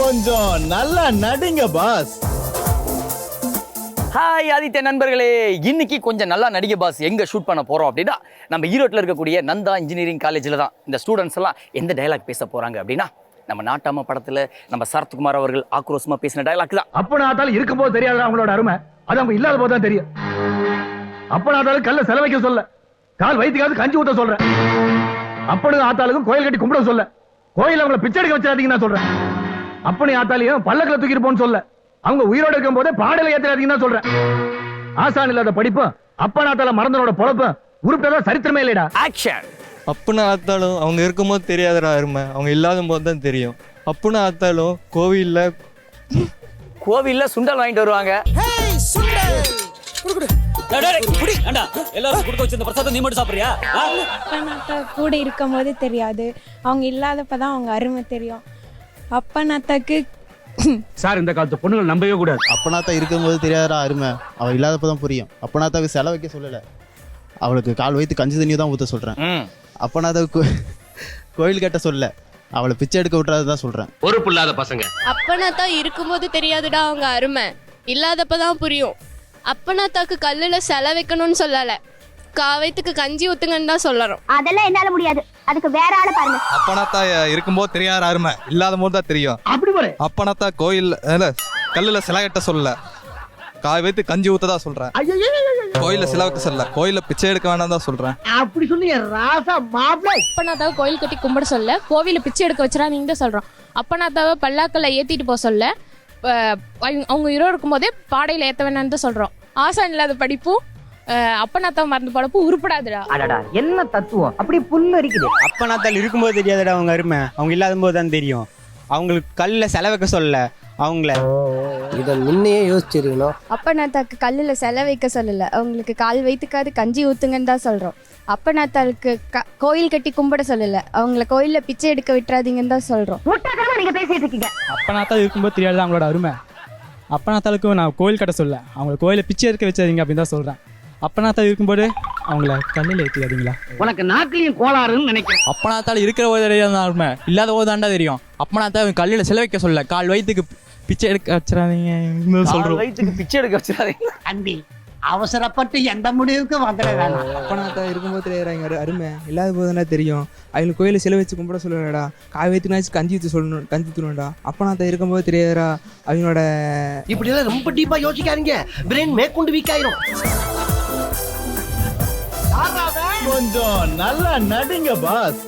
கொஞ்சம் நல்லா நடிங்க pass. Hi Aditya நண்பர்களே, இன்னைக்கு கொஞ்சம் நல்லா நடிகை பாஸ் எங்க ஷூட் பண்ண போறோம் அப்படின்னா நம்ம ஈரோட்டில் இருக்கக்கூடிய நந்தா இன்ஜினியரிங் காலேஜில் தான். இந்த ஸ்டூடெண்ட்ஸ் எல்லாம் எந்த டைலாக் பேச போறாங்க அப்படின்னா, நம்ம நாட்டாம படத்துல நம்ம சரத்குமார் அவர்கள் ஆக்ரோஷமா பேசின டைலாக் தான். அப்பனாத்தாலும் இருக்கும்போது தெரியாத அவங்களோட அருமை, அது அவங்க இல்லாத போது தான் தெரியும். அப்பனாத்தாலும் கல்ல செலவைக்க சொல்ல, கால் வயிற்றுக்காவது கஞ்சி ஊத்த சொல்றேன். அப்பனும் ஆத்தாளுக்கும் கோயில் கட்டி கும்பிட சொல்ல, கோயில் அவங்களை பிச்சை எடுக்க வச்சிடாதீங்க நான் சொல்றேன். அப்பனி ஆத்தாலையும் பல்லக்கில் தூக்கிட்டு போன்னு சொல்ல, அவங்க உயிரோடு இருக்கும் போதே பாடலை ஏற்றாதீங்கன்னு தான் சொல்றேன். ஆசான் இல்லாத படிப்பும் அப்பனாத்தால மறந்தனோட பொழப்பும் உருப்பதான் சரித்திரமே இல்லைடா. ஆக்ஷன். அப்புன்னு ஆத்தாலும் அவங்க இருக்கும்போது தெரியாதடா அருமை, அவங்க இல்லாத போது தான் தெரியும். அப்புன்னு ஆத்தாலும் கோவில்ல சுண்டல் வாங்கிட்டு வருவாங்க. கூட இருக்கும் போது தெரியாது, அவங்க இல்லாதப்பதான் அவங்க அருமை தெரியும். அப்பனாத்தாக்கு சார் இந்த காலத்து பொண்ணுகள் நம்பவே கூடாது. அப்பனாத்தா இருக்கும்போது தெரியாதடா அருமை, அவள் இல்லாதப்பதான் புரியும். அப்பனாத்தாவுக்கு செலவு வைக்க சொல்லலை, அவளுக்கு கால் வைத்து கஞ்சி தண்ணி தான் ஊற்ற சொல்கிறேன். அப்பனாத்தாவுக்கு கோயில் கட்ட சொல்ல, அவளை பிச்சை எடுக்க விட்டுறதுதான் சொல்கிறேன். பொறுப்பு இல்லாத பசங்க. அப்பனாத்தா இருக்கும்போது தெரியாதுடா அவங்க அருமை, இல்லாதப்பதான் புரியும். அப்பனாத்தாக்கு கல்லுல செல வைக்கணும்னு சொல்லல, காவயத்துக்கு கஞ்சி ஊத்துங்கன்னு தான் சொல்லறோம். அதெல்லாம் என்னால முடியாது, அதுக்கு வேற ஆளை பாருங்க. அப்பனாத்தா இருக்கும்போது தெரியாத அருமை, இல்லாத போது தான் தெரியும். அப்படி போல அப்பனாத்தா கோயில் கல்லுல சிலை கட்ட சொல்ல, காய் வைத்து கஞ்சி ஊத்ததா சொல்றேன். கோயில சிலவுக்கு சொல்ல, கோயில பிச்சை எடுக்க வேணாம் தான் சொல்றேன். அப்படி சொல்லி ராசா மாப்பிள. அப்பனாத்தாவை கோயில் கட்டி கும்பிட சொல்ல, கோவில பிச்சை எடுக்க வச்சிடாதீங்க தான் சொல்றோம். அப்பனாத்தாவை பல்லாக்கல்ல ஏத்திட்டு போக சொல்ல, அவங்க உயிரோடு இருக்கும் போதே பாடையில ஏத்த வேணான்னு தான் சொல்றோம். ஆசான் இல்லாத படிப்பும் அப்பனாத்தாவை மறந்து பழப்பும் உருப்படாதுடா. அடடா என்ன தத்துவம், அப்படி புல்லு இருக்குது. அப்பனாத்தால் இருக்கும்போது தெரியாதுடா அவங்க அருமை, அவங்க இல்லாத போது தான் தெரியும். அவங்களுக்கு கல்ல செலவைக்க சொல்ல, அவங்கள இதை முன்னையே யோசிச்சிருக்கணும். அப்பனாத்தாக்கு கல்லுல செல வைக்க சொல்லல, அவங்களுக்கு கால் வைத்துக்காது கஞ்சி ஊத்துங்கன்னு தான் சொல்றோம். அப்பனாத்தாளுக்கு கோயில் கட்டி கும்பிட சொல்லல, அவங்கள கோயில்ல பிச்சை எடுக்க விட்டுறாதீங்கன்னு தான் சொல்றோம். முட்டாள்தனமா நீங்க பேசிட்டு இருக்கீங்க. அப்பனாத்தா இருக்கும்போது தெரியாது அவங்களோட அருமை. அப்பனாத்தாளுக்கு நான் கோயில் கட்ட சொல்ல, அவங்கள கோயில பிச்சை எடுக்க வச்சாதீங்க அப்படின்னு தான் சொல்றேன். அப்பனாத்தா இருக்கும்போது அவங்கள கல்லில் ஏற்றிக்காதீங்களா. உனக்கு நாக்கிலையும் கோளாறுன்னு நினைக்கிறேன். அப்பனாத்தால் இருக்கிற போது தெரியாது அருமை, இல்லாத போது தாண்டா தெரியும். அப்பனாத்தா கல்லில் சிலை வைக்க சொல்ல, கால் வயிற்றுக்கு பிச்சை எடுக்க வச்சிடாதீங்க சொல்றோம். வயிற்றுக்கு பிச்சை எடுக்க வச்சிடாதீங்க. அன்பி அவசரப்பட்டு எந்த முடிவுக்கு வந்துட வேணாம். அப்பனாத்தா இருக்கும்போது தெரியாதாங்க அருமை, இல்லாத போது தானே தெரியும். அவங்களுக்கு கோயில சிலை வச்சு கும்பிட சொல்லடா, காய் வைத்துனாச்சும் கஞ்சி ஊற்றி சொல்லணும், கஞ்சி தூணும்டா. அப்பனாத்தா இருக்கும்போது தெரியாதா அவங்களோட. இப்படி எல்லாம் ரொம்ப டீப்பா யோசிக்காதீங்க, பிரெயின் மேற்கொண்டு வீக் ஆயிரும். கொஞ்சம் நல்லா நடிங்க பாஸ்.